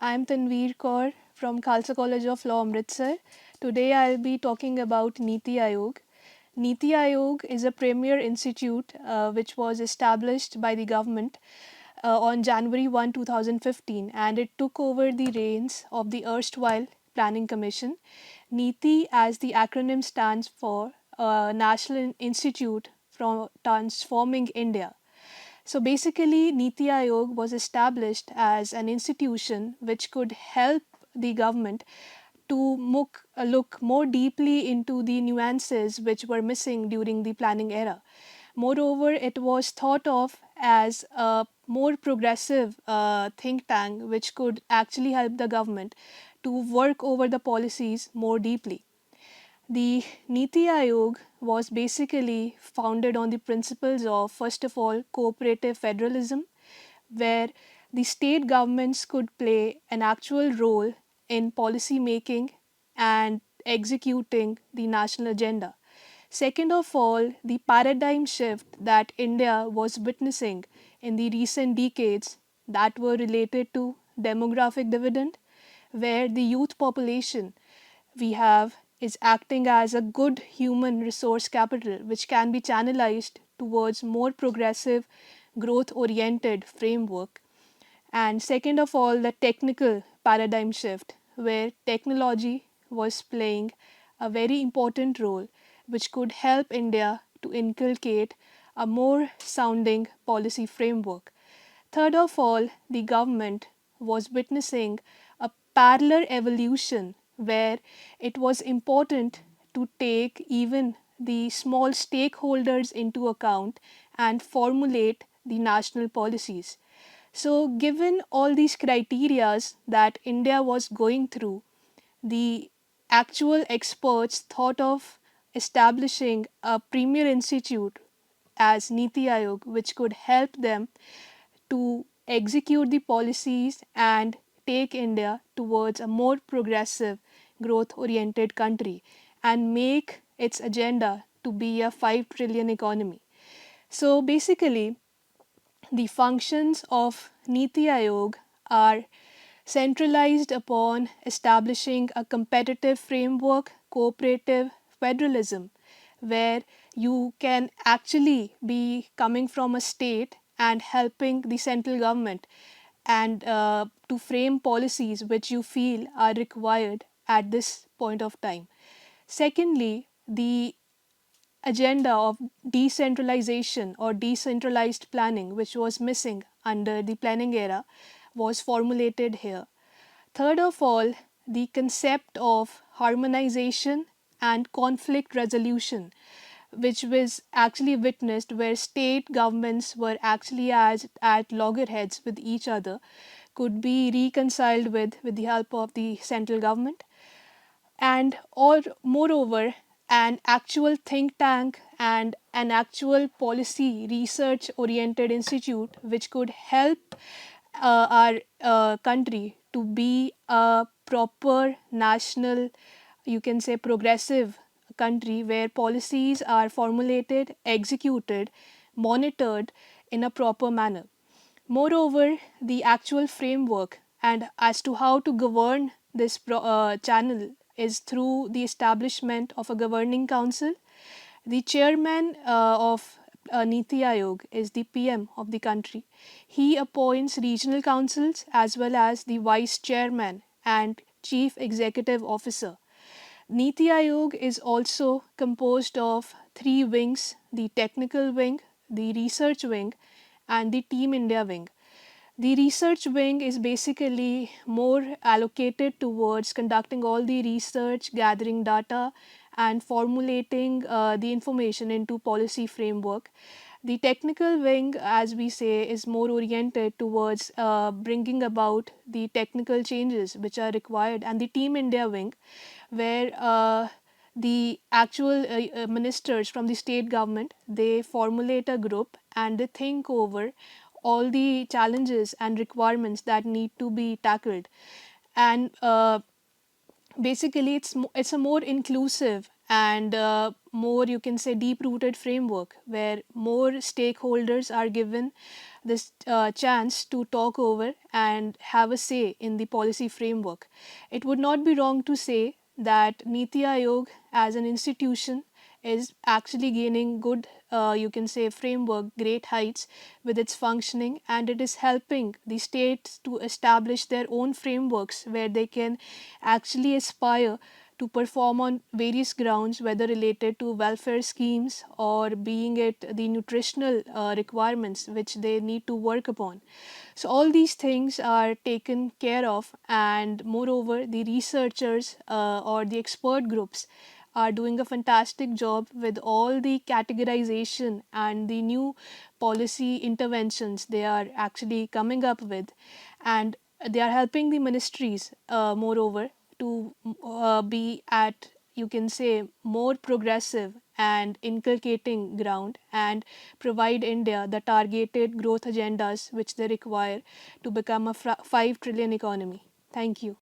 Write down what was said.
I'm Tanveer Kaur from Khalsa College of Law, Amritsar. Today I'll be talking about NITI Aayog. NITI Aayog is a premier institute which was established by the government on January 1, 2015, and it took over the reins of the erstwhile Planning Commission. NITI, as the acronym stands for National Institute for Transforming India. So basically, NITI Aayog was established as an institution which could help the government to look more deeply into the nuances which were missing during the planning era. Moreover, it was thought of as a more progressive think tank which could actually help the government to work over the policies more deeply. The NITI Aayog was basically founded on the principles of, first of all, cooperative federalism, where the state governments could play an actual role in policy making and executing the national agenda. Second of all, the paradigm shift that India was witnessing in the recent decades that were related to demographic dividend, where the youth population we have is acting as a good human resource capital which can be channelized towards more progressive growth oriented framework. And second of all, the technical paradigm shift where technology was playing a very important role which could help India to inculcate a more sounding policy framework. Third of all, the government was witnessing a parallel evolution where it was important to take even the small stakeholders into account and formulate the national policies. So, given all these criterias that India was going through, the actual experts thought of establishing a premier institute as NITI Aayog, which could help them to execute the policies and take India towards a more progressive, growth oriented country and make its agenda to be a 5 trillion economy. So basically, the functions of NITI Aayog are centralized upon establishing a competitive framework, cooperative federalism, where you can actually be coming from a state and helping the central government and to frame policies which you feel are required at this point of time. Secondly, the agenda of decentralization or decentralized planning, which was missing under the planning era, was formulated here. Third of all, the concept of harmonization and conflict resolution, which was actually witnessed where state governments were actually at loggerheads with each other, could be reconciled with the help of the central government and or moreover an actual think tank and an actual policy research oriented institute which could help our country to be a proper national, you can say, progressive country where policies are formulated, executed, monitored in a proper manner. Moreover, the actual framework and as to how to govern this channel is through the establishment of a governing council. The chairman of NITI Aayog is the PM of the country. He appoints regional councils as well as the vice chairman and chief executive officer. NITI Aayog is also composed of three wings: the technical wing, the research wing, and the Team India wing. The research wing is basically more allocated towards conducting all the research, gathering data, and formulating the information into policy framework. The technical wing, as we say, is more oriented towards bringing about the technical changes which are required, and the Team India wing, where the actual ministers from the state government they formulate a group and they think over all the challenges and requirements that need to be tackled and basically it's a more inclusive and more, you can say, deep rooted framework where more stakeholders are given this chance to talk over and have a say in the policy framework. It would not be wrong to say that Niti Aayog as an institution is actually gaining good, you can say, framework, great heights with its functioning, and it is helping the states to establish their own frameworks where they can actually aspire to perform on various grounds, whether related to welfare schemes or being it the nutritional requirements which they need to work upon. So, all these things are taken care of, and moreover, the researchers or the expert groups are doing a fantastic job with all the categorization and the new policy interventions they are actually coming up with, and they are helping the ministries, moreover, to be at, you can say, more progressive and inculcating ground and provide India the targeted growth agendas which they require to become a 5 trillion economy. Thank you.